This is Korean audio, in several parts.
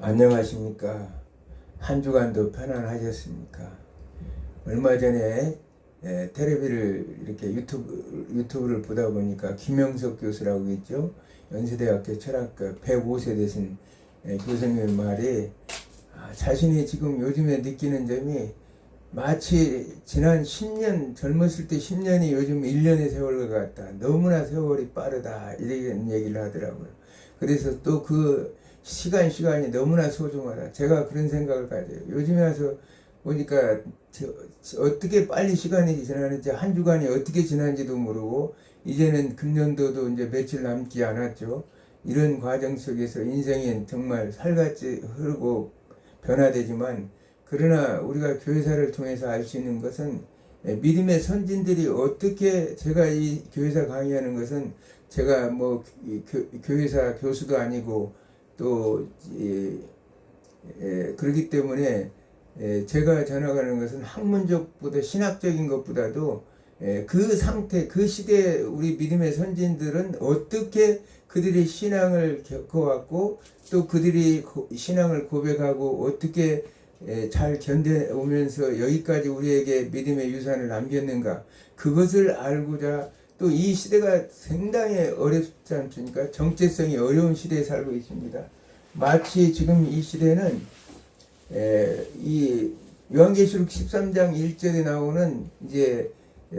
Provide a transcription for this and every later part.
안녕하십니까. 한 주간도 편안하셨습니까? 얼마 전에 텔레비를 이렇게 유튜브를 보다 보니까 김영석 교수라고 있죠. 연세대학교 철학과 105세 되신 교수님 말이 자신이 지금 요즘에 느끼는 점이 마치 지난 10년 젊었을 때 10년이 요즘 1년의 세월과 같다. 너무나 세월이 빠르다. 이런 얘기를 하더라고요. 그래서 또 그 시간이 너무나 소중하다. 제가 그런 생각을 가져요. 요즘에 와서 보니까 어떻게 빨리 시간이 지나는지, 한 주간이 어떻게 지난지도 모르고, 이제는 금년도도 이제 며칠 남지 않았죠. 이런 과정 속에서 인생은 정말 살같이 흐르고 변화되지만, 그러나 우리가 교회사를 통해서 알 수 있는 것은 믿음의 선진들이 어떻게, 제가 이 교회사 강의하는 것은 제가 뭐 교회사 교수도 아니고 또 그렇기 때문에 제가 전하가는 것은 학문적보다 신학적인 것보다도 그 상태, 그 시대에 우리 믿음의 선진들은 어떻게 그들이 신앙을 겪어왔고 또 그들이 신앙을 고백하고 어떻게 잘 견뎌오면서 여기까지 우리에게 믿음의 유산을 남겼는가, 그것을 알고자, 또 이 시대가 상당히 어렵지 않습니까? 정체성이 어려운 시대에 살고 있습니다. 마치 지금 이 시대는 이 요한계시록 13장 1절에 나오는 이제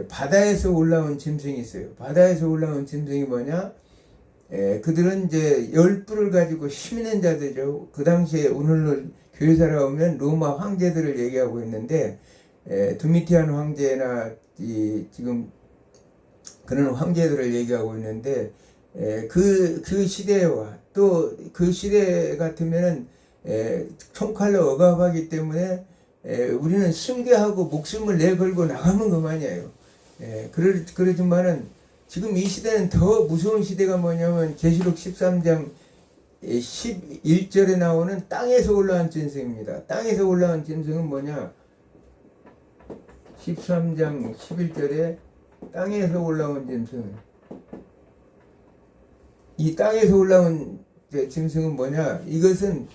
바다에서 올라온 짐승이 있어요. 바다에서 올라온 짐승이 뭐냐? 그들은 이제 열불을 가지고 힘있는 자들이죠. 그 당시에 오늘날 교회사라 오면 로마 황제들을 얘기하고 있는데, 두미티안 황제나 지금 그런 황제들을 얘기하고 있는데, 그 시대와 또 그 시대 같으면은 총칼로 억압하기 때문에 우리는 순교하고 목숨을 내걸고 나가면 그만이에요. 그러지만은 지금 이 시대는 더 무서운 시대가 뭐냐면 계시록 13장 11절에 나오는 땅에서 올라온 짐승입니다. 땅에서 올라온 짐승은 뭐냐? 13장 11절에 땅에서 올라온 짐승. 이 땅에서 올라온 짐승은 뭐냐? 이것은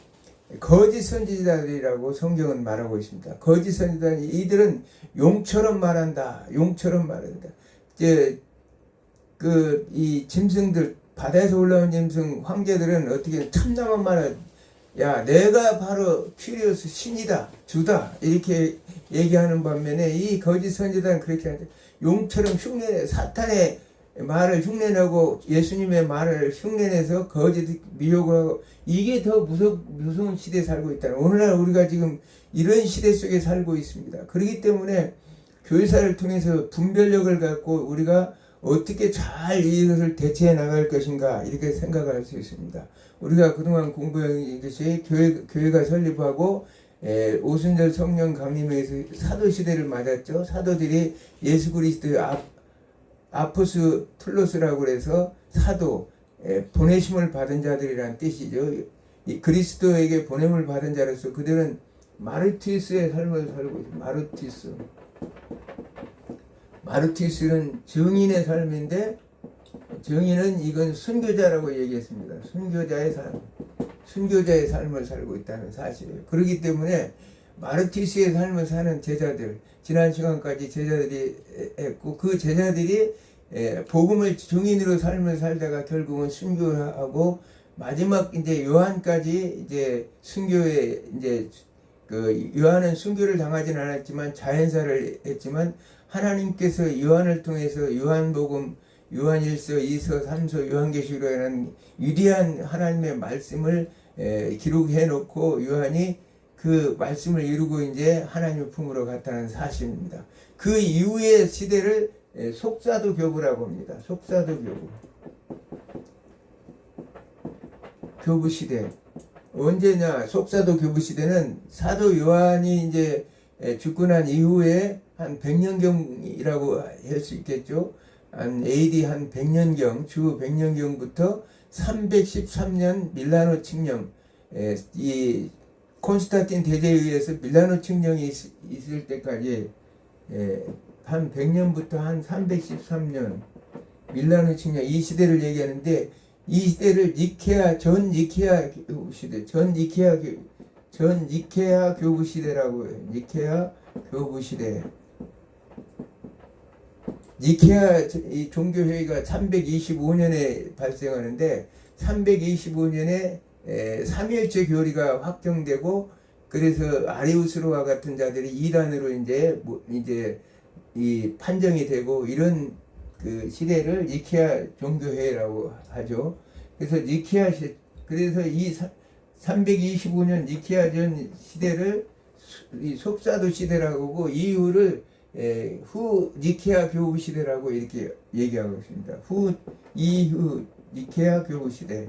거짓 선지자들이라고 성경은 말하고 있습니다. 거짓 선지자들, 이들은 용처럼 말한다. 용처럼 말한다. 이 짐승들, 바다에서 올라온 짐승 황제들은 어떻게 참담한 말을, 야, 내가 바로 큐리오스 신이다, 주다, 이렇게 얘기하는 반면에 이 거짓 선지자는 그렇게 하죠. 용처럼 흉내, 사탄의 말을 흉내내고 예수님의 말을 흉내내서 거짓 미혹을 하고, 이게 더 무서운 시대에 살고 있다. 오늘날 우리가 지금 이런 시대 속에 살고 있습니다. 그렇기 때문에 교회사를 통해서 분별력을 갖고 우리가 어떻게 잘 이것을 대체해 나갈 것인가, 이렇게 생각할 수 있습니다. 우리가 그동안 공부한 것이 교회가 설립하고 오순절 성령 강림에서 사도시대를 맞았죠. 사도들이 예수 그리스도의 아포스 툴로스라고 해서 사도, 보내심을 받은 자들이라는 뜻이죠. 이 그리스도에게 보냄을 받은 자로서 그들은 마르티스의 삶을 살고 있습니다. 마르티스는 증인의 삶인데, 증인은 이건 순교자라고 얘기했습니다. 순교자의 삶을 살고 있다는 사실이에요. 그렇기 때문에 마르티스의 삶을 사는 제자들, 지난 시간까지 제자들이 했고, 그 제자들이 복음을 증인으로 삶을 살다가 결국은 순교하고, 마지막 이제 요한까지 이제 순교에 요한은 순교를 당하지는 않았지만 자연사를 했지만, 하나님께서 요한을 통해서 요한복음, 요한일서, 2서, 3서, 요한계시록이라는 위대한 하나님의 말씀을 기록해 놓고 요한이 그 말씀을 이루고 이제 하나님의 품으로 갔다는 사실입니다. 그 이후의 시대를 속사도 교부라고 합니다. 속사도 교부 시대. 언제냐? 속사도 교부 시대는 사도 요한이 이제 죽고 난 이후에 한 100년경이라고 할 수 있겠죠. 한 AD 한 100년경, 주 100년경부터 313년 밀라노 칙령, 이 콘스탄틴 대제에 의해서 밀라노 칙령이 있을 때까지 한 100년부터 한 313년 밀라노 칙령, 이 시대를 얘기하는데, 이 시대를 전 니케아 교부 시대, 전 니케아 교부 시대라고 해요. 니케아 교부 시대. 니케아 이 종교회의가 325년에 발생하는데 325년에 삼위일체 교리가 확정되고, 그래서 아리우스로와 같은 자들이 이단으로 이제 이 판정이 되고, 이런 그 시대를 니케아 종교회의라고 하죠. 그래서 그래서 이 325년 니케아 전 시대를 이 속사도 시대라고 하고, 이후를 후 니케아 교부 시대라고 이렇게 얘기하고 있습니다. 이후 니케아 교부 시대.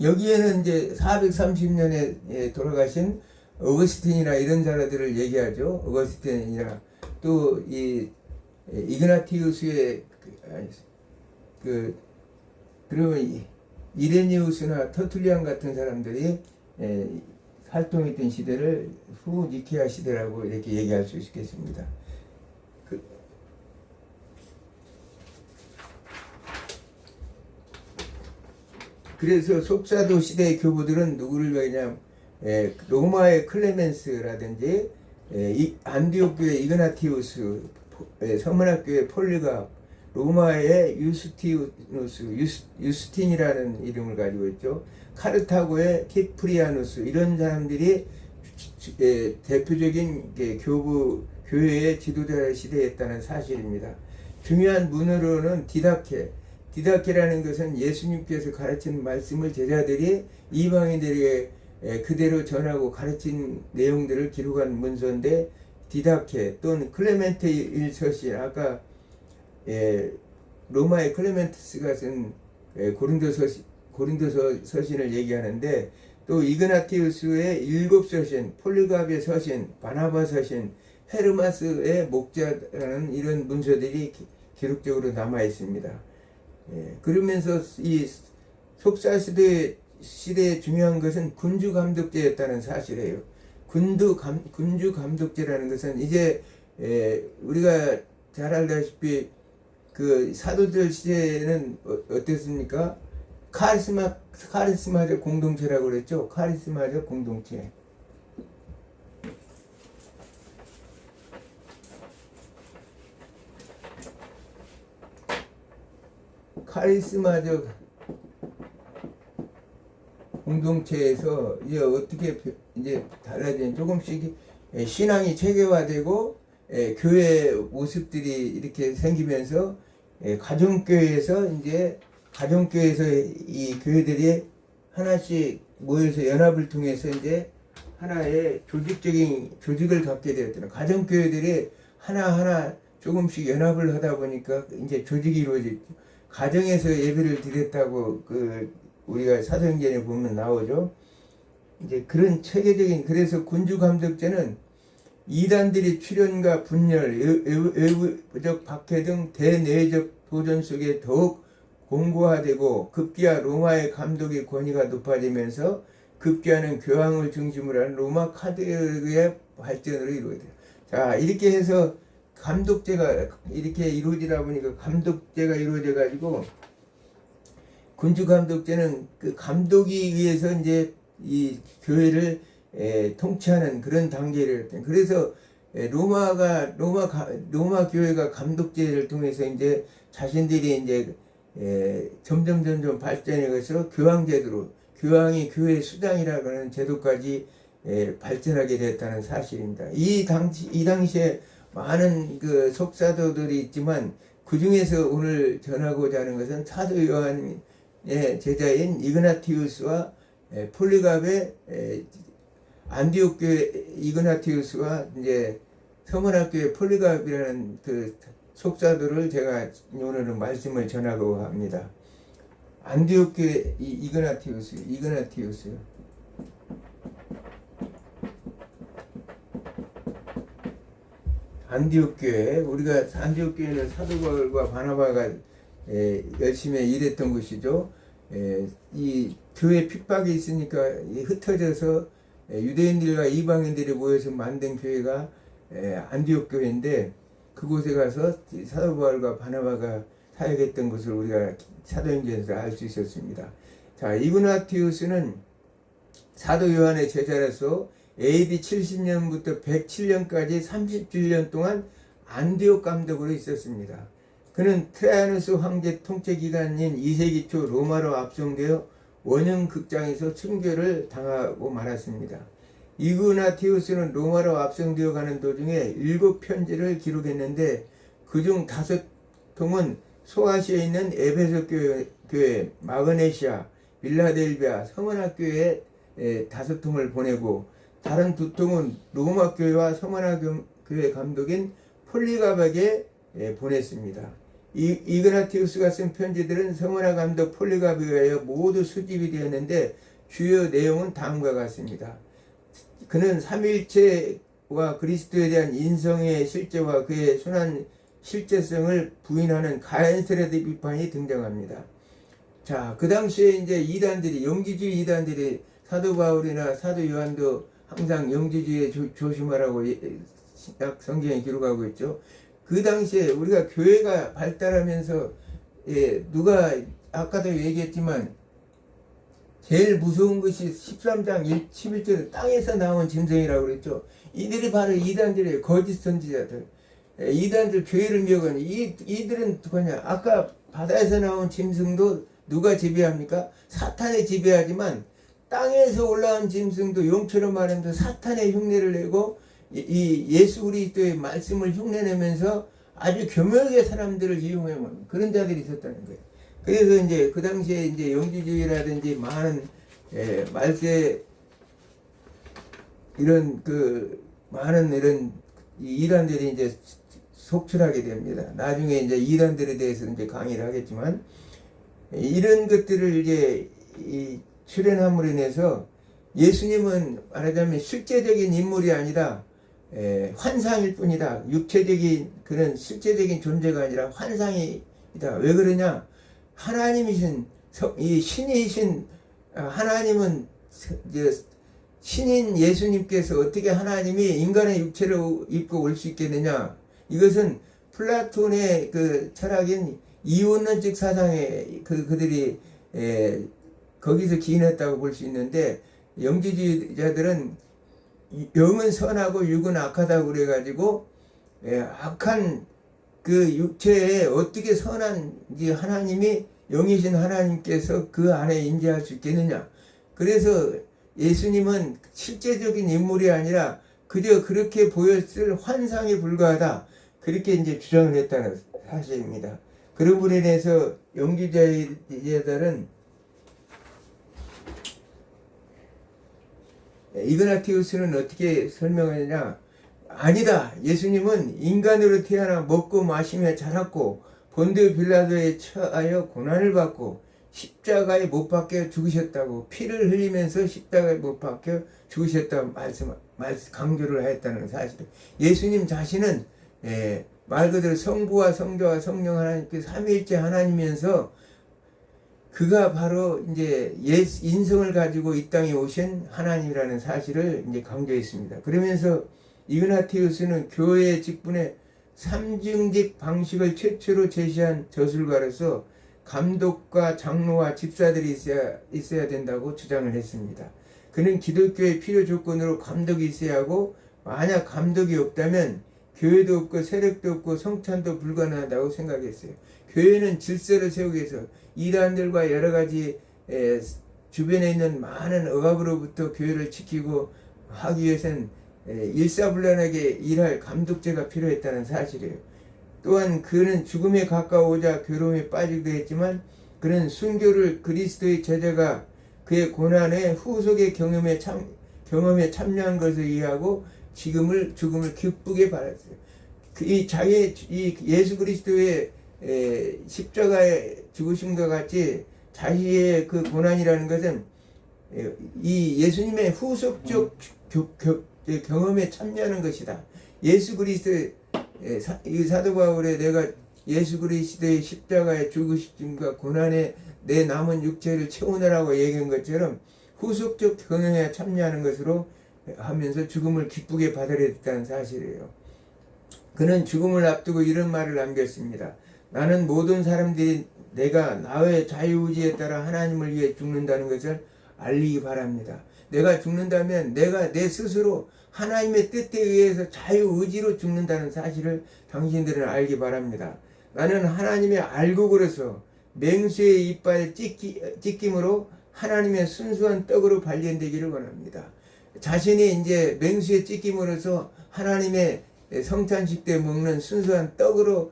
여기에는 이제 430년에 돌아가신 어거스틴이나 이런 사람들을 얘기하죠. 어거스틴이나 또 이 이그나티우스의 그러면 이레니우스나 터툴리안 같은 사람들이 활동했던 시대를 후 니케아 시대라고 이렇게 얘기할 수 있겠습니다. 그래서 속사도 시대의 교부들은 누구를 배우냐면 로마의 클레멘스라든지 안디옥 교회 이그나티우스, 서문학교의 폴리갑, 로마의 유스틴이라는 이름을 가지고 있죠. 카르타고의 키프리아누스, 이런 사람들이 대표적인 교회의 지도자 시대였다는 사실입니다. 중요한 문으로는 디다케라는 것은 예수님께서 가르친 말씀을 제자들이 이방인들에게 그대로 전하고 가르친 내용들을 기록한 문서인데, 디다케 또는 클레멘트 1서신, 아까 로마의 클레멘트스가 쓴 고린도서 서신을 얘기하는데, 또 이그나티우스의 7서신, 폴리갑의 서신, 바나바 서신, 헤르마스의 목자라는 이런 문서들이 기록적으로 남아 있습니다. 그러면서 이 속사 시대의 중요한 것은 군주 감독제였다는 사실이에요. 군주 감독제라는 것은 이제 우리가 잘 알다시피 그 사도들 시대에는 어땠습니까? 카리스마적 공동체라고 그랬죠. 카리스마적 공동체. 카리스마적 공동체에서 이제 어떻게 이제 달라진, 조금씩 신앙이 체계화되고 교회 모습들이 이렇게 생기면서 가정교회에서 이 교회들이 하나씩 모여서 연합을 통해서 이제 하나의 조직을 갖게 되었잖아요. 가정교회들이 하나하나 조금씩 연합을 하다 보니까 이제 조직이 이루어졌죠. 가정에서 예배를 드렸다고 우리가 사도행전에 보면 나오죠. 이제 그런 체계적인, 그래서 군주 감독제는 이단들의 출현과 분열, 외부적 박해 등 대내적 도전 속에 더욱 공고화되고, 급기야 로마의 감독의 권위가 높아지면서 급기야는 교황을 중심으로 한 로마 카톨릭의 발전으로 이루어져요. 자, 이렇게 해서 감독제가 이렇게 이루어지다 보니까 감독제가 이루어져 가지고, 군주 감독제는 그 감독이 의해서 이제 이 교회를 통치하는 그런 단계를 했던. 그래서 로마 교회가 감독제를 통해서 이제 자신들이 이제 점점 발전해 가서 교황제도로, 교황이 교회 수장이라고 하는 제도까지 발전하게 됐다는 사실입니다. 이 당시에 많은 그 속사도들이 있지만, 그 중에서 오늘 전하고자 하는 것은 사도 요한의 제자인 이그나티우스와 폴리갑의 안디옥 교회 이그나티우스와 이제 서문학교의 폴리갑이라는 그 속사도를 제가 오늘은 말씀을 전하고 합니다. 안디옥 교회 이그나티우스. 안디옥 교회, 우리가 안디옥 교회는 사도 바울과 바나바가 열심히 일했던 곳이죠. 이 교회 핍박이 있으니까 흩어져서 유대인들과 이방인들이 모여서 만든 교회가 안디옥 교회인데, 그곳에 가서 사도 바울과 바나바가 사역했던 것을 우리가 사도행전에서 알 수 있었습니다. 자, 이그나티우스는 사도 요한의 제자로서 AD 70년부터 107년까지 37년 동안 안디옥 감독으로 있었습니다. 그는 트라이아누스 황제 통치 기간인 2세기 초 로마로 압송되어 원형 극장에서 순교를 당하고 말았습니다. 이그나티우스는 로마로 압송되어 가는 도중에 7편지를 기록했는데 그중 5통은 소아시아에 있는 에베소 교회, 마그네시아, 빌라델비아 성원학 교회에 5통을 보내고 다른 2통은 로마 교회와 성원학 교회 감독인 폴리갑에게 보냈습니다. 이그나티우스가 쓴 편지들은 성원학 감독 폴리갑에 의하여 모두 수집이 되었는데 주요 내용은 다음과 같습니다. 그는 삼위일체와 그리스도에 대한 인성의 실제와 그의 순한 실제성을 부인하는 가엔스레드 비판이 등장합니다. 자, 그 당시에 이제 이단들이, 영지주의 이단들이 사도 바울이나 사도 요한도 항상 영지주의에 조심하라고 성경에 기록하고 있죠. 그 당시에 우리가 교회가 발달하면서 누가 아까도 얘기했지만 제일 무서운 것이 13장 11절 땅에서 나온 짐승이라고 그랬죠. 이들이 바로 이단들이에요. 거짓 선지자들. 이단들 교회를 미워하는 이들은 누구냐? 아까 바다에서 나온 짐승도 누가 지배합니까? 사탄이 지배하지만 땅에서 올라온 짐승도 용처럼 말하면서 사탄의 흉내를 내고 이 예수 그리스도의 말씀을 흉내내면서 아주 교묘하게 사람들을 이용해온 그런 자들이 있었다는 거예요. 그래서 이제 그 당시에 이제 영지주의라든지 많은 말세 이런 많은 이런 이단들이 이제 속출하게 됩니다. 나중에 이제 이단들에 대해서 이제 강의를 하겠지만 이런 것들을 이제 출현함으로 인해서 예수님은 말하자면 실제적인 인물이 아니라 환상일 뿐이다. 육체적인 그런 실제적인 존재가 아니라 환상이다. 왜 그러냐? 하나님이신 이 신이신 하나님은 신인 예수님께서 어떻게 하나님이 인간의 육체를 입고 올 수 있겠느냐? 이것은 플라톤의 그 철학인 이원론적 사상에 그들이 거기서 기인했다고 볼 수 있는데 영지주의자들은 영은 선하고 육은 악하다고 그래가지고 악한 그 육체에 어떻게 선한 하나님이 영이신 하나님께서 그 안에 임재할 수 있겠느냐. 그래서 예수님은 실제적인 인물이 아니라 그저 그렇게 보였을 환상에 불과하다. 그렇게 이제 주장을 했다는 사실입니다. 그런 분에 대해서 영지주의자들은 이그나티우스는 어떻게 설명하느냐? 아니다. 예수님은 인간으로 태어나 먹고 마시며 자랐고 본디오 빌라도에 처하여 고난을 받고 십자가에 못 박혀 죽으셨다고 피를 흘리면서 십자가에 못 박혀 죽으셨다고 강조를 하였다는 사실. 예수님 자신은 말 그대로 성부와 성자와 성령 하나님께 삼위일체 하나님이면서 그가 바로 이제 인성을 가지고 이 땅에 오신 하나님이라는 사실을 이제 강조했습니다. 그러면서 이그나티우스는 교회의 직분에 삼중직 방식을 최초로 제시한 저술가로서 감독과 장로와 집사들이 있어야 된다고 주장을 했습니다. 그는 기독교의 필요 조건으로 감독이 있어야 하고 만약 감독이 없다면 교회도 없고 세력도 없고 성찬도 불가능하다고 생각했어요. 교회는 질서를 세우기 위해서 이단들과 여러 가지 주변에 있는 많은 억압으로부터 교회를 지키고 하기 위해서는 일사불란하게 일할 감독제가 필요했다는 사실이에요. 또한 그는 죽음에 가까워오자 괴로움에 빠지기도 했지만 그는 순교를 그리스도의 제자가 그의 고난의 후속의 경험에 참여한 것을 이해하고 죽음을 기쁘게 바랐어요. 이 예수 그리스도의 십자가에 죽으심과 같이 자기의 그 고난이라는 것은 이 예수님의 후속적 경험에 참여하는 것이다. 예수 그리스도 이 사도 바울의 내가 예수 그리스도의 십자가에 죽으심과 고난에 내 남은 육체를 채우느라고 얘기한 것처럼 후속적 경험에 참여하는 것으로 하면서 죽음을 기쁘게 받아들였다는 사실이에요. 그는 죽음을 앞두고 이런 말을 남겼습니다. 나는 모든 사람들이 내가 나의 자유의지에 따라 하나님을 위해 죽는다는 것을 알리기 바랍니다. 내가 죽는다면 내가 내 스스로 하나님의 뜻에 의해서 자유의지로 죽는다는 사실을 당신들은 알기 바랍니다. 나는 하나님의 알곡으로서 맹수의 이빨에 찢김으로 하나님의 순수한 떡으로 발견되기를 원합니다. 자신이 이제 맹수의 찢김으로써 하나님의 성찬식 때 먹는 순수한 떡으로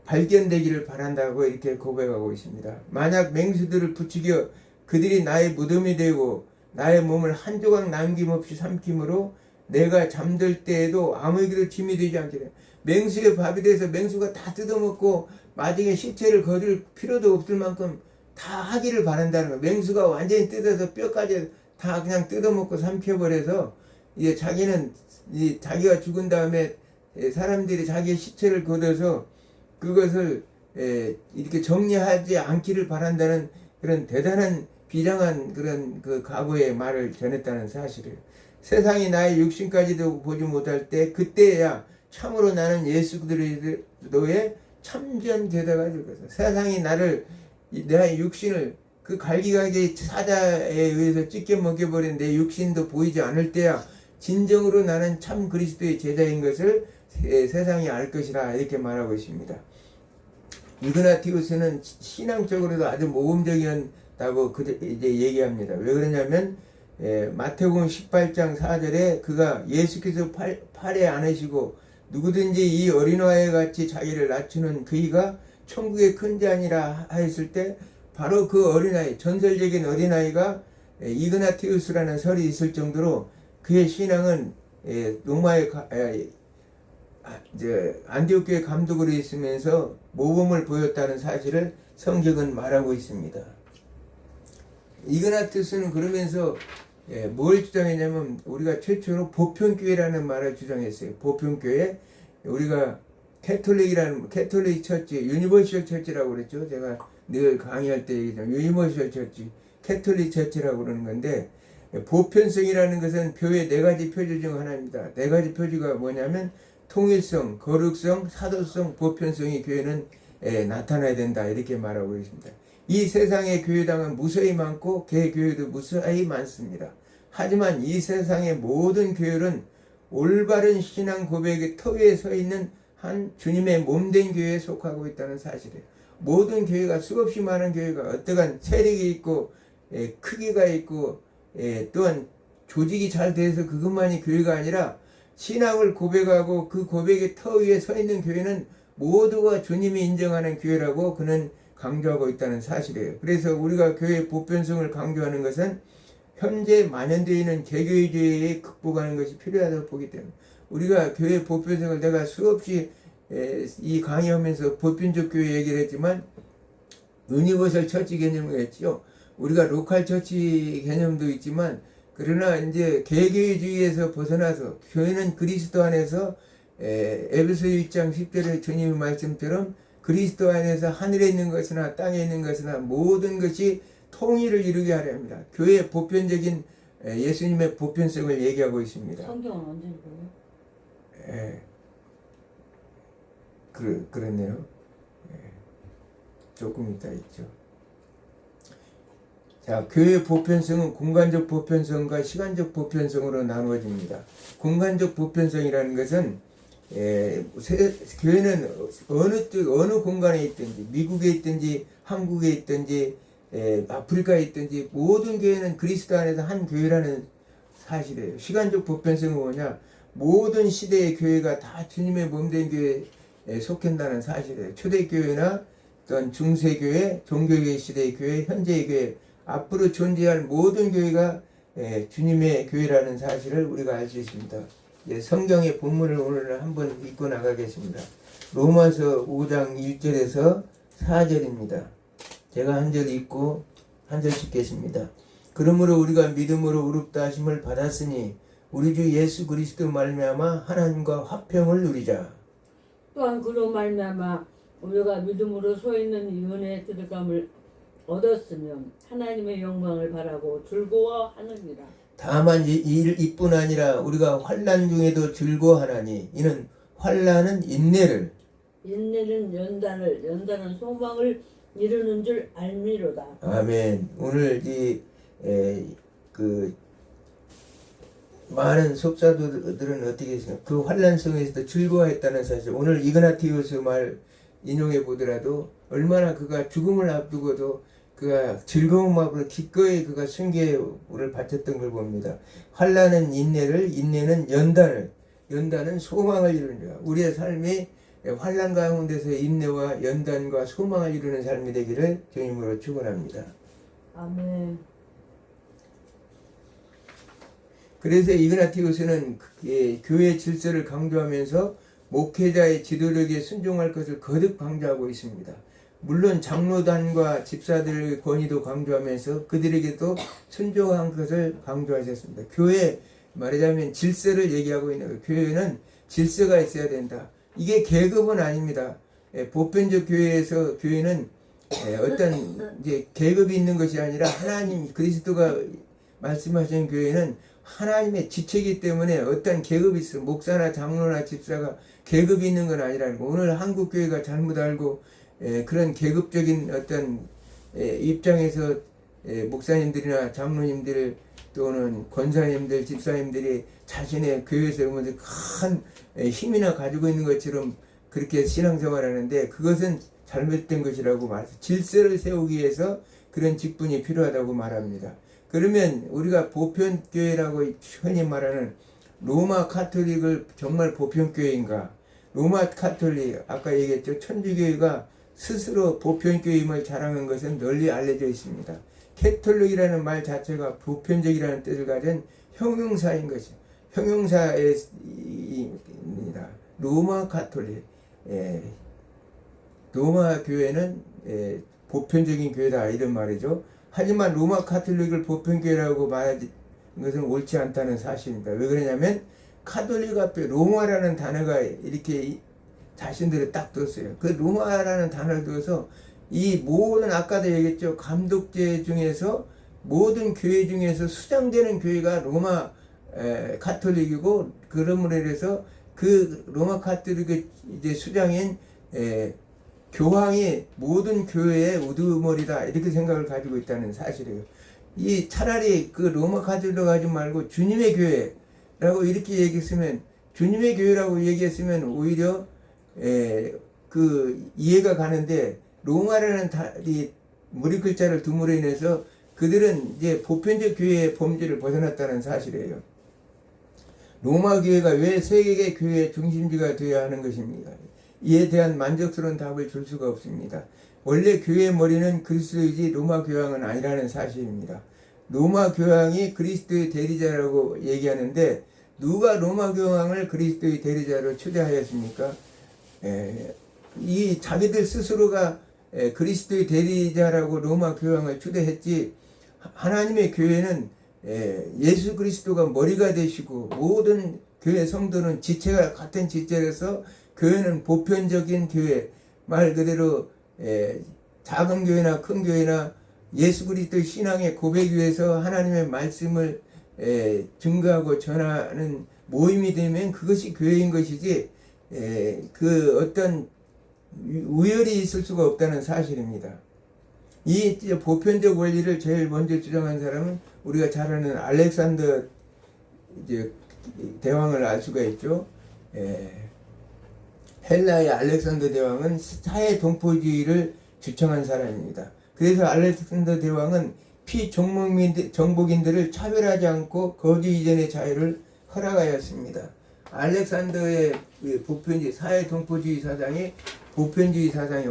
발견되기를 바란다고 이렇게 고백하고 있습니다. 만약 맹수들을 부추겨 그들이 나의 무덤이 되고 나의 몸을 한 조각 남김없이 삼킴으로 내가 잠들 때에도 아무에게도 짐이 되지 않게 돼. 맹수의 밥이 돼서 맹수가 다 뜯어먹고 나중에 시체를 거둘 필요도 없을 만큼 다 하기를 바란다는 거예요. 맹수가 완전히 뜯어서 뼈까지 다 그냥 뜯어먹고 삼켜버려서 이제 자기는 자기가 죽은 다음에 사람들이 자기의 시체를 거둬서 그것을 이렇게 정리하지 않기를 바란다는 그런 대단한 비장한 그런 그 각오의 말을 전했다는 사실이에요. 세상이 나의 육신까지도 보지 못할 때 그때야 참으로 나는 예수 그리스도의 참전 제자가 될 것이다. 세상이 나를 내 육신을 그 갈기갈기 사자에 의해서 찢겨 먹여버린 내 육신도 보이지 않을 때야 진정으로 나는 참 그리스도의 제자인 것을 세상이 알 것이라 이렇게 말하고 있습니다. 이그나티우스는 신앙적으로도 아주 모범적이었다고 이제 얘기합니다. 왜 그러냐면 마태복음 18장 4절에 그가 예수께서 팔에 안으시고 누구든지 이 어린아이 같이 자기를 낮추는 그이가 천국의 큰 자니라 하였을 때 바로 그 어린아이, 전설적인 어린아이가 이그나티우스라는 설이 있을 정도로 그의 신앙은 로마의 안디옥 교회 감독으로 있으면서 모범을 보였다는 사실을 성경은 말하고 있습니다. 이그나티우스는 그러면서 뭘 주장했냐면 우리가 최초로 보편교회라는 말을 주장했어요. 보편교회, 우리가 캐톨릭 처치, 유니버셜 처치라고 그랬죠. 제가 늘 강의할 때 얘기했죠. 유니버셜 처치, 캐톨릭 처치라고 그러는 건데 보편성이라는 것은 교회 네 가지 표지 중 하나입니다. 네 가지 표지가 뭐냐면 통일성, 거룩성, 사도성, 보편성이 교회는 나타나야 된다 이렇게 말하고 있습니다. 이 세상의 교회당은 무수히 많고 개교회도 무수히 많습니다. 하지만 이 세상의 모든 교회는 올바른 신앙 고백의 터 위에 서 있는 한 주님의 몸된 교회에 속하고 있다는 사실이에요. 모든 교회가 수없이 많은 교회가 어떠한 세력이 있고 크기가 있고 또한 조직이 잘 돼서 그것만이 교회가 아니라 신앙을 고백하고 그 고백의 터 위에 서 있는 교회는 모두가 주님이 인정하는 교회라고 그는 강조하고 있다는 사실이에요. 그래서 우리가 교회의 보편성을 강조하는 것은 현재 만연되어 있는 개교회주의에 극복하는 것이 필요하다고 보기 때문에 우리가 교회의 보편성을 내가 수없이 이 강의하면서 보편적 교회 얘기를 했지만 유니버설 처치 개념을 했죠. 우리가 로컬 처치 개념도 있지만 그러나 이제 개교회주의에서 벗어나서 교회는 그리스도 안에서 에베소 1장 10절의 주님의 말씀처럼 그리스도 안에서 하늘에 있는 것이나 땅에 있는 것이나 모든 것이 통일을 이루게 하려 합니다. 교회의 보편적인 예수님의 보편성을 얘기하고 있습니다. 성경은 언제 읽어요? 그렇네요. 조금 이따 있죠. 자, 교회의 보편성은 공간적 보편성과 시간적 보편성으로 나누어집니다. 공간적 보편성이라는 것은 교회는 어느 공간에 있든지 미국에 있든지 한국에 있든지 아프리카에 있든지 모든 교회는 그리스도 안에서 한 교회라는 사실이에요. 시간적 보편성은 뭐냐? 모든 시대의 교회가 다 주님의 몸된 교회에 속한다는 사실이에요. 초대교회나 또한 중세교회, 종교교회 시대의 교회, 현재의 교회, 앞으로 존재할 모든 교회가 주님의 교회라는 사실을 우리가 알 수 있습니다. 성경의 본문을 오늘 한번 읽고 나가겠습니다. 로마서 5장 1절에서 4절입니다. 제가 한 절 읽고 한 절 읽겠습니다. 그러므로 우리가 믿음으로 의롭다 하심을 받았으니 우리 주 예수 그리스도 말미암아 하나님과 화평을 누리자. 또한 그로 말미암아 우리가 믿음으로 서 있는 이 은혜의 들어감을 얻었으면 하나님의 영광을 바라고 즐거워하느니라. 다만 이뿐 아니라 우리가 환난 중에도 즐거워하나니 이는 환난은 인내를 인내는 연단을, 연단은 소망을 이루는 줄 알미로다. 아멘. 오늘 그 많은 속사도들은 어떻게 했습니까? 그 환란 속에서도 즐거워했다는 사실. 오늘 이그나티우스 말 인용해 보더라도 얼마나 그가 죽음을 앞두고도 그가 즐거운 마음으로 기꺼이 그가 순교를 바쳤던 걸 봅니다. 환란은 인내를, 인내는 연단을, 연단은 소망을 이루는. 우리의 삶이 환란 가운데서의 인내와 연단과 소망을 이루는 삶이 되기를 주님으로 축원합니다. 아멘. 그래서 이그나티우스는 교회 질서를 강조하면서 목회자의 지도력에 순종할 것을 거듭 강조하고 있습니다. 물론 장로단과 집사들의 권위도 강조하면서 그들에게도 순종한 것을 강조하셨습니다. 교회 말하자면 질서를 얘기하고 있는 거예요. 교회는 질서가 있어야 된다. 이게 계급은 아닙니다. 보편적 교회에서 교회는 어떤 이제 계급이 있는 것이 아니라 하나님 그리스도가 말씀하신 교회는 하나님의 지체이기 때문에 어떤 계급이 있어. 목사나 장로나 집사가 계급이 있는 건 아니라는 거. 오늘 한국 교회가 잘못 알고 그런 계급적인 어떤 입장에서 목사님들이나 장로님들 또는 권사님들, 집사님들이 자신의 교회에서 큰 힘이나 가지고 있는 것처럼 그렇게 신앙생활하는데 그것은 잘못된 것이라고 말해서 질서를 세우기 위해서 그런 직분이 필요하다고 말합니다. 그러면 우리가 보편교회라고 흔히 말하는 로마 카톨릭을 정말 보편교회인가? 로마 카톨릭 아까 얘기했죠. 천주교회가 스스로 보편교회임을 자랑한 것은 널리 알려져 있습니다. 캐톨릭이라는 말 자체가 보편적이라는 뜻을 가진 형용사인 것이죠. 형용사입니다. 로마 카톨릭, 로마 교회는 보편적인 교회다 이런 말이죠. 하지만 로마 카톨릭을 보편교회라고 말하는 것은 옳지 않다는 사실입니다. 왜 그러냐면 카톨릭 앞에 로마라는 단어가 이렇게 자신들을 딱 뒀어요. 그 로마라는 단어를 둬서 이 모든 아까도 얘기했죠. 감독제 중에서 모든 교회 중에서 수장되는 교회가 로마 카톨릭이고 그러므로 인해서 그 로마 카톨릭의 이제 수장인 교황이 모든 교회의 우두머리다 이렇게 생각을 가지고 있다는 사실이에요. 이 차라리 그 로마 카톨릭 하지 말고 주님의 교회라고 이렇게 얘기했으면 주님의 교회라고 얘기했으면 오히려 그 이해가 가는데 로마라는 이 무리 글자를 둠으로 인해서 그들은 이제 보편적 교회의 범죄를 벗어났다는 사실이에요. 로마 교회가 왜 세계 교회의 중심지가 되어야 하는 것입니까? 이에 대한 만족스러운 답을 줄 수가 없습니다. 원래 교회의 머리는 그리스도이지 로마 교황은 아니라는 사실입니다. 로마 교황이 그리스도의 대리자라고 얘기하는데 누가 로마 교황을 그리스도의 대리자로 초대하였습니까? 이 자기들 스스로가 그리스도의 대리자라고 로마 교황을 초대했지 하나님의 교회는 예수 그리스도가 머리가 되시고 모든 교회 성도는 지체가 같은 지체라서 교회는 보편적인 교회 말 그대로 작은 교회나 큰 교회나 예수 그리스도 신앙의 고백 위에서 하나님의 말씀을 증거하고 전하는 모임이 되면 그것이 교회인 것이지 그 어떤 우열이 있을 수가 없다는 사실입니다. 이 보편적 원리를 제일 먼저 주장한 사람은 우리가 잘 아는 알렉산더 이제 대왕을 알 수가 있죠. 헬라의 알렉산더 대왕은 사회 동포주의를 주창한 사람입니다. 그래서 알렉산더 대왕은 정복인들을 차별하지 않고 거주 이전의 자유를 허락하였습니다. 알렉산더의 보편주의, 사회 동포주의 사상이 보편주의 사상이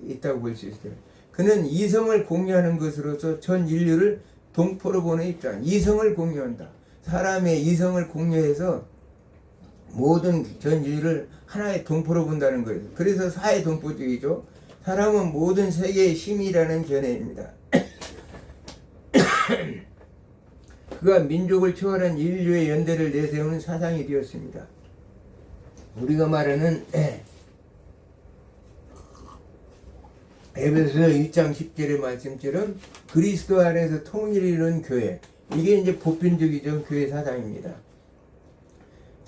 있다고 볼 수 있어요. 그는 이성을 공유하는 것으로서 전 인류를 동포로 보는 입장, 이성을 공유한다. 사람의 이성을 공유해서 모든 전 인류를 하나의 동포로 본다는 거예요. 그래서 사회 동포주의죠. 사람은 모든 세계의 힘이라는 견해입니다. 그가 민족을 초월한 인류의 연대를 내세우는 사상이 되었습니다. 우리가 말하는 에베소서 1장 10절의 말씀처럼 그리스도 안에서 통일을 이루는 교회, 이게 이제 보편적이죠. 교회 사상입니다.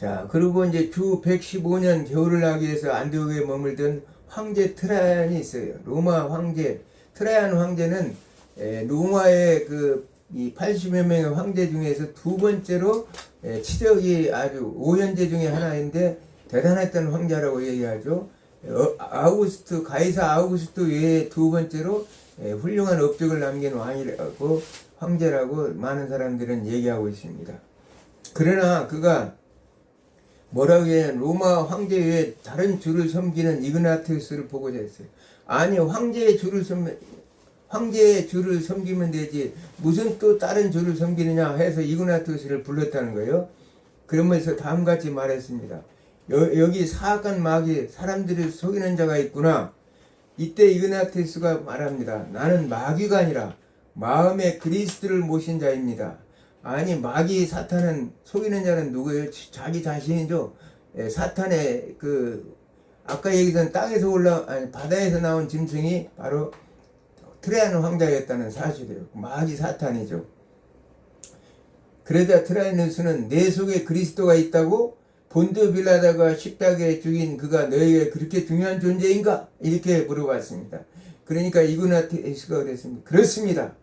자, 그리고 이제 주 115년 겨울을 나기 위해서 안디옥에 머물던 황제 트라얀이 있어요. 로마 황제 트라얀 황제는 로마의 이 80여 명의 황제 중에서 두 번째로 치력이 아주 오현제 중에 하나인데 대단했던 황제라고 얘기하죠. 가이사 아우구스트 외에 두 번째로 훌륭한 업적을 남긴 왕이라고 황제라고 많은 사람들은 얘기하고 있습니다. 그러나 그가 뭐라고 해야 로마 황제 외에 다른 주를 섬기는 이그나티우스를 보고자 했어요. 아니 황제의 주를 섬기면 되지 무슨 또 다른 주를 섬기느냐 해서 이그나티우스를 불렀다는 거예요. 그러면서 다음같이 말했습니다. 여기 사악한 마귀 사람들을 속이는 자가 있구나. 이때 이그나티우스가 말합니다. 나는 마귀가 아니라 마음의 그리스도를 모신 자입니다. 아니 마귀 사탄은 속이는 자는 누구예요? 자기 자신이죠. 사탄의 아까 얘기했던 바다에서 나온 짐승이 바로 트라얀 황제였다는 사실이에요. 마귀 사탄이죠. 그러자 트라이누스는 내 속에 그리스도가 있다고? 본드 빌라다가 십자가에 죽인 그가 너에게 그렇게 중요한 존재인가? 이렇게 물어봤습니다. 그러니까 이그나티우스가 그랬습니다. 그렇습니다.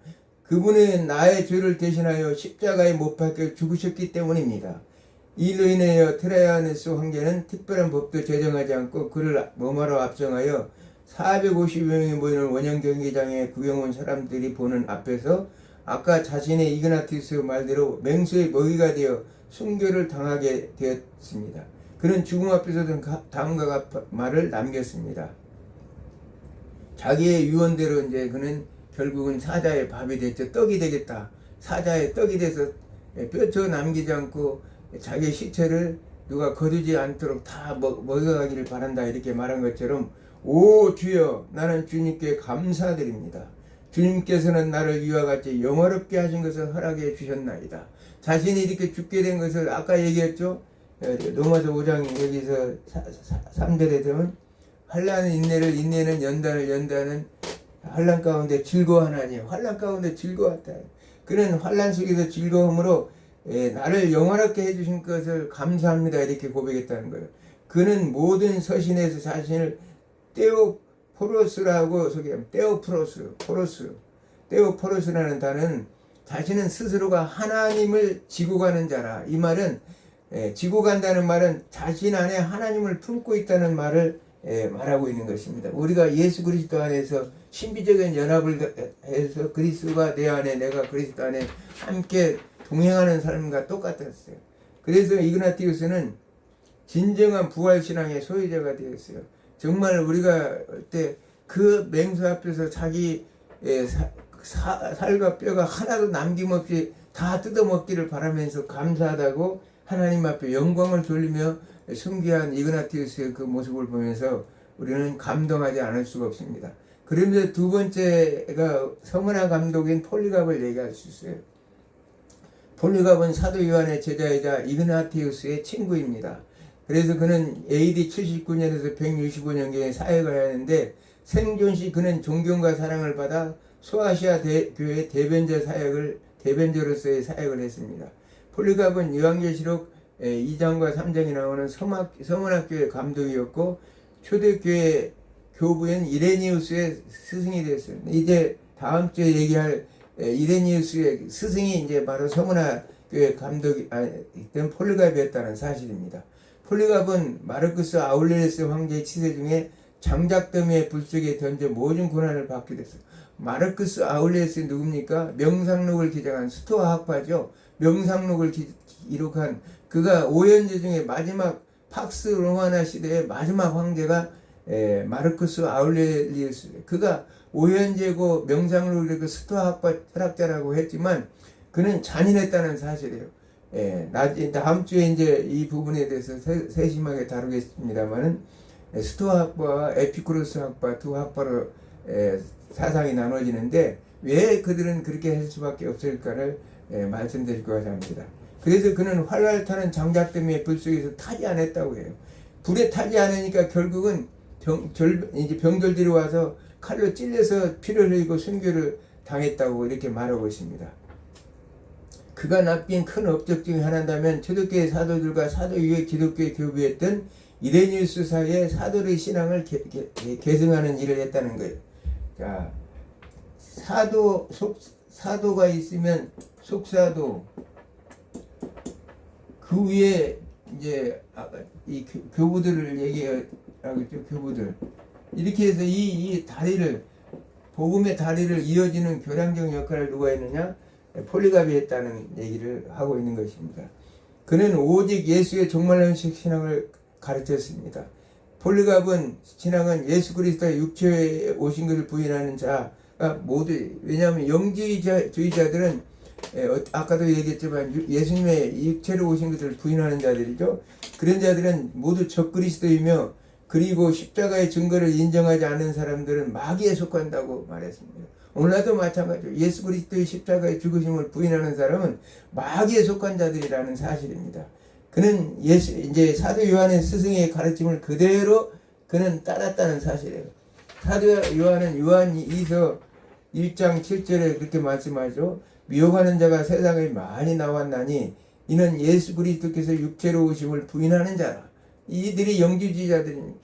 그분은 나의 죄를 대신하여 십자가에 못 박혀 죽으셨기 때문입니다. 이로 인하여 트라이아누스 황제는 특별한 법도 제정하지 않고 그를 로마로 압송하여 450여 명이 모이는 원형 경기장에 구경 온 사람들이 보는 앞에서 아까 자신의 이그나티우스 말대로 맹수의 먹이가 되어 순교를 당하게 되었습니다. 그는 죽음 앞에서도 다음과 같은 말을 남겼습니다. 자기의 유언대로 이제 그는 결국은 사자의 밥이 됐죠. 떡이 되겠다. 사자의 떡이 돼서 뼈쳐 남기지 않고 자기의 시체를 누가 거두지 않도록 다 먹여가기를 바란다. 이렇게 말한 것처럼 오 주여 나는 주님께 감사드립니다. 주님께서는 나를 이와 같이 영화롭게 하신 것을 허락해 주셨나이다. 자신이 이렇게 죽게 된 것을 아까 얘기했죠. 로마서 5장 여기서 3절에서는 환난은 인내를 인내는 연단을 환난 가운데 즐거워하나니 환난 가운데 즐거웠다. 그는 환난 속에서 즐거움으로 나를 영화롭게 해주신 것을 감사합니다. 이렇게 고백했다는 거예요. 그는 모든 서신에서 자신을 테오포로스라고 소개합니다. 테오포로스라는 단어는 자신은 스스로가 하나님을 지고 가는 자라. 이 말은 지고 간다는 말은 자신 안에 하나님을 품고 있다는 말을 말하고 있는 것입니다. 우리가 예수 그리스도 안에서 신비적인 연합을 해서 그리스도가 내 안에 내가 그리스도 안에 함께 동행하는 삶과 똑같았어요. 그래서 이그나티우스는 진정한 부활신앙의 소유자가 되었어요. 정말 우리가 그때 그 맹수 앞에서 자기 살과 뼈가 하나도 남김없이 다 뜯어먹기를 바라면서 감사하다고 하나님 앞에 영광을 돌리며 순교한 이그나티우스의 그 모습을 보면서 우리는 감동하지 않을 수가 없습니다. 그러면서 두 번째가 서문화 감독인 폴리갑을 얘기할 수 있어요. 폴리갑은 사도 요한의 제자이자 이그나티우스의 친구입니다. 그래서 그는 AD 79년에서 165년경에 사역을 하였는데 생존 시 그는 존경과 사랑을 받아 소아시아 교회 대변자로서의 사역을 했습니다. 폴리갑은 요한계시록 2장과 3장에 나오는 서문학교의 감독이었고 초대교회 교부인 이레니우스의 스승이 됐습니다. 이제 다음 주에 얘기할 이레니우스의 스승이 이제 바로 서문학교의 감독이던 폴리갑이었다는 사실입니다. 폴리갑은 마르쿠스 아울레리스 황제의 치세 중에 장작더미의 불 속에 던져 모든 고난을 받게 됐어요. 마르쿠스 아울레리스 누굽니까? 명상록을 기장한 스토아 학파죠. 명상록을 기록한 그가 오현제 중에 마지막 팍스 로마나 시대의 마지막 황제가 마르쿠스 아울레리우스. 그가 오현제고 명상록을 스토아 학파 철학자라고 했지만 그는 잔인했다는 사실이에요. 다음 주에 이제 이 부분에 대해서 세심하게 다루겠습니다만은 스토아 학파와 에피쿠로스 학파 두 학파로 사상이 나눠지는데 왜 그들은 그렇게 할 수밖에 없을까를 말씀드릴 것 합니다. 그래서 그는 활활 타는 장작더미의 불 속에서 타지 않았다고 해요. 불에 타지 않으니까 결국은 이제 병들들이 와서 칼로 찔려서 피를 흘리고 순교를 당했다고 이렇게 말하고 있습니다. 그가 낚인 큰 업적 중에 하나라면 초대교회 사도들과 사도 이후에 기독교에 교부했던 이레니우스 사이에 사도의 신앙을 계승하는 일을 했다는 거예요. 자, 사도가 있으면 속사도, 그 위에 이제 이 교부들을 얘기하겠죠. 교부들. 이렇게 해서 이 다리를, 복음의 다리를 이어지는 교량적 역할을 누가 했느냐? 폴리갑이 했다는 얘기를 하고 있는 것입니다. 그는 오직 예수의 종말론식 신앙을 가르쳤습니다. 폴리갑은 신앙은 예수 그리스도의 육체에 오신 것을 부인하는 자가 모두, 왜냐하면 영지주의자들은 아까도 얘기했지만 예수님의 육체로 오신 것을 부인하는 자들이죠. 그런 자들은 모두 적그리스도이며, 그리고 십자가의 증거를 인정하지 않는 사람들은 마귀에 속한다고 말했습니다. 오늘날도 마찬가지로 예수 그리스도의 십자가의 죽으심을 부인하는 사람은 마귀에 속한 자들이라는 사실입니다. 그는 이제 사도 요한의 스승의 가르침을 그대로 그는 따랐다는 사실이에요. 사도 요한은 요한 2서 1장 7절에 그렇게 말씀하죠. 미혹하는 자가 세상에 많이 나왔나니 이는 예수 그리스도께서 육체로 오심을 부인하는 자라. 이들이 영지주의자들입니다.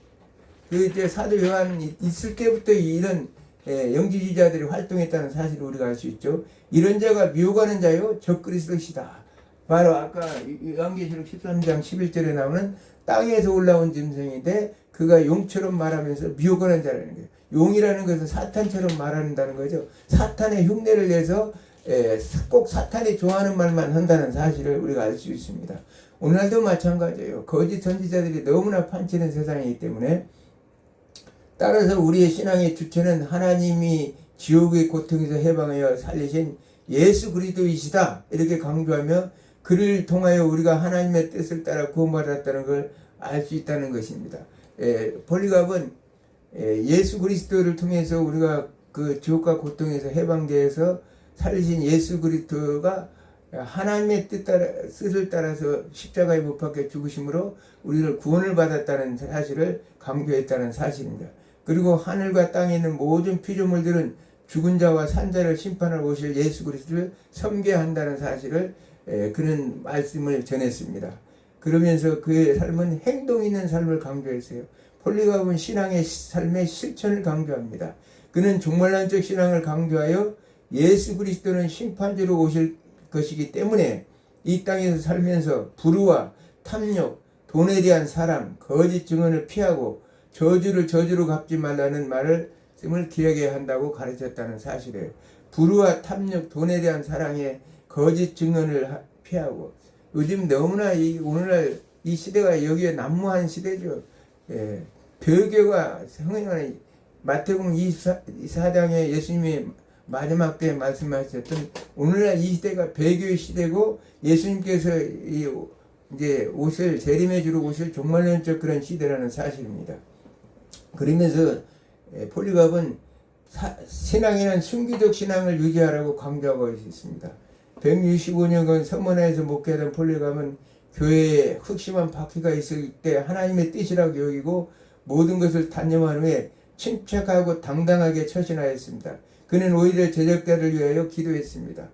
그 이제 사도 요한이 있을 때부터 이런 영지주의자들이 활동했다는 사실을 우리가 알 수 있죠. 이런 자가 미혹하는 자요 적그리스도시다. 바로 아까 요한계시록 13장 11절에 나오는 땅에서 올라온 짐승인데 그가 용처럼 말하면서 미혹하는 자라는 거예요. 용이라는 것은 사탄처럼 말한다는 거죠. 사탄의 흉내를 내서 꼭 사탄이 좋아하는 말만 한다는 사실을 우리가 알 수 있습니다. 오늘날도 마찬가지예요. 거짓 선지자들이 너무나 판치는 세상이기 때문에, 따라서 우리의 신앙의 주체는 하나님이 지옥의 고통에서 해방하여 살리신 예수 그리스도이시다 이렇게 강조하며, 그를 통하여 우리가 하나님의 뜻을 따라 구원받았다는 걸 알 수 있다는 것입니다. 폴리갑은 예수 그리스도를 통해서 우리가 그 지옥과 고통에서 해방되어서 살리신 예수 그리스도가 하나님의 뜻을 따라서 십자가에 못 박혀 죽으심으로 우리를 구원을 받았다는 사실을 강조했다는 사실입니다. 그리고 하늘과 땅에 있는 모든 피조물들은 죽은 자와 산 자를 심판할 오실 예수 그리스도를 섬겨한다는 사실을 그런 말씀을 전했습니다. 그러면서 그의 삶은 행동 있는 삶을 강조했어요. 폴리갑은 신앙의 삶의 실천을 강조합니다. 그는 종말론적 신앙을 강조하여 예수 그리스도는 심판주로 오실 것이기 때문에 이 땅에서 살면서 불의와 탐욕, 돈에 대한 사랑, 거짓 증언을 피하고 저주를 저주로 갚지 말라는 말을 기억해야 한다고 가르쳤다는 사실이에요. 불의와 탐욕, 돈에 대한 사랑에 거짓 증언을 피하고, 요즘 너무나 오늘날 이 시대가 여기에 난무한 시대죠. 배교가 성행하는 마태복음 24장에 예수님이 마지막 때 말씀하셨던, 오늘날 이 시대가 배교의 시대고 예수님께서 이제 재림해 주러 오실 종말론적 그런 시대라는 사실입니다. 그러면서 폴리갑은 신앙에는 순기적 신앙을 유지하라고 강조하고 있습니다. 165년간 서머나에서 목회하던 폴리갑은 교회에 흑심한 바퀴가 있을 때 하나님의 뜻이라고 여기고 모든 것을 단념한 후에 침착하고 당당하게 처신하였습니다. 그는 오히려 제적자를 위하여 기도했습니다.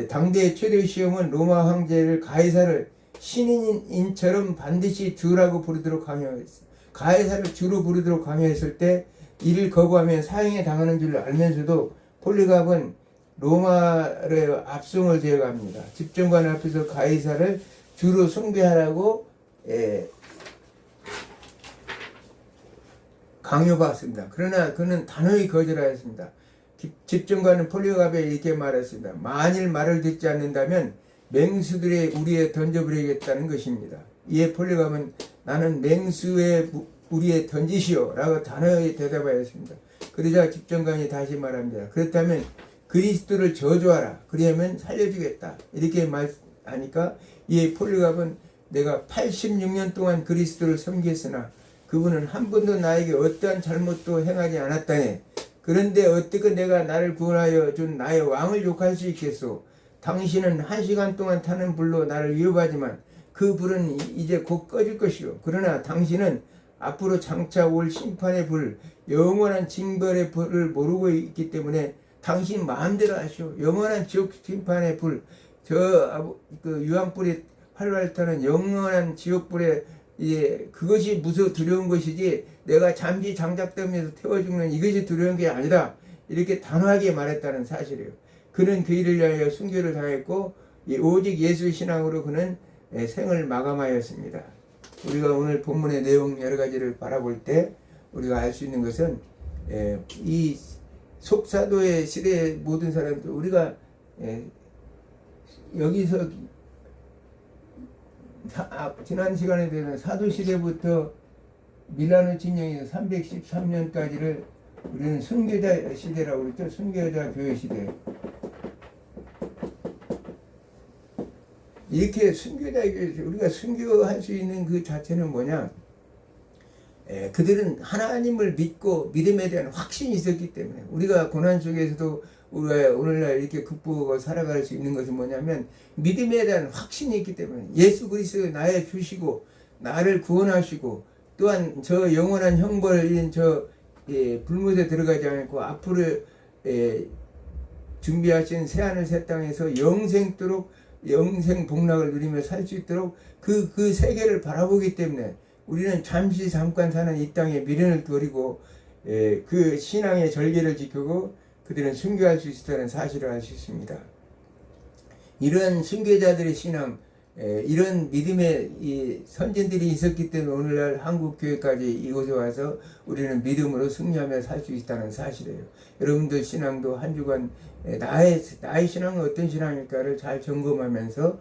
당대의 최대 시험은 로마 황제를 가이사를 신인처럼 반드시 주라고 부르도록 강요했습니다. 가이사를 주로 부르도록 강요했을 때 이를 거부하면 사형에 당하는 줄 알면서도 폴리갑은 로마의 압송을 제어합니다. 집정관 앞에서 가이사를 주로 숭배하라고 강요받습니다. 그러나 그는 단호히 거절하였습니다. 집정관은 폴리갑에 이렇게 말했습니다. 만일 말을 듣지 않는다면 맹수들의 우리에 던져버리겠다는 것입니다. 이에 폴리갑은 나는 맹수의 우리에 던지시오 라고 단호히 대답하였습니다. 그러자 집정관이 다시 말합니다. 그렇다면 그리스도를 저주하라. 그리하면 살려주겠다. 이렇게 말하니까 이에 폴리갑은 내가 86년 동안 그리스도를 섬겼으나 그분은 한 번도 나에게 어떠한 잘못도 행하지 않았다네. 그런데 어떻게 내가 나를 구원하여 준 나의 왕을 욕할 수 있겠소? 당신은 1시간 동안 타는 불로 나를 위협하지만 그 불은 이제 곧 꺼질 것이요. 그러나 당신은 앞으로 장차 올 심판의 불, 영원한 징벌의 불을 모르고 있기 때문에 당신 마음대로 하시오. 영원한 지옥 심판의 불, 그 유황불에 활활 타는 영원한 지옥불에 그것이 무서워 두려운 것이지 내가 잠시 장작되면서 태워 죽는 이것이 두려운 게 아니라 이렇게 단호하게 말했다는 사실이에요. 그는 그 일을 위하여 순교를 당했고 오직 예수 신앙으로 그는 생을 마감하였습니다. 우리가 오늘 본문의 내용 여러 가지를 바라볼 때 우리가 알 수 있는 것은 이 속사도의 시대의 모든 사람들 우리가 여기서 지난 시간에 대한 사도시대부터 밀라노 진영이 313년까지를 우리는 순교자 시대라고 그랬죠. 순교자 교회 시대. 이렇게 순교자 교회, 우리가 순교할 수 있는 그 자체는 뭐냐? 그들은 하나님을 믿고 믿음에 대한 확신이 있었기 때문에 우리가 고난 속에서도 우리가 오늘날 이렇게 극복하고 살아갈 수 있는 것은 뭐냐면 믿음에 대한 확신이 있기 때문에 예수 그리스도 나의 주시고 나를 구원하시고 또한 저 영원한 형벌인 저 불못에 들어가지 않고 앞으로 준비하신 새하늘 새 땅에서 영생토록 영생 복락을 누리며 살 수 있도록 그 세계를 바라보기 때문에 우리는 잠깐 사는 이 땅에 미련을 버리고 그 신앙의 절개를 지키고 그들은 순교할 수 있다는 사실을 알 수 있습니다. 이런 순교자들의 신앙, 이런 믿음의 이 선진들이 있었기 때문에 오늘날 한국교회까지 이곳에 와서 우리는 믿음으로 승리하며 살 수 있다는 사실이에요. 여러분들 신앙도 한 주간 나의 신앙은 어떤 신앙일까를 잘 점검하면서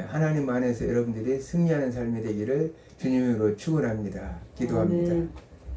하나님 안에서 여러분들이 승리하는 삶이 되기를 주님으로 축원합니다. 기도합니다. 아멘.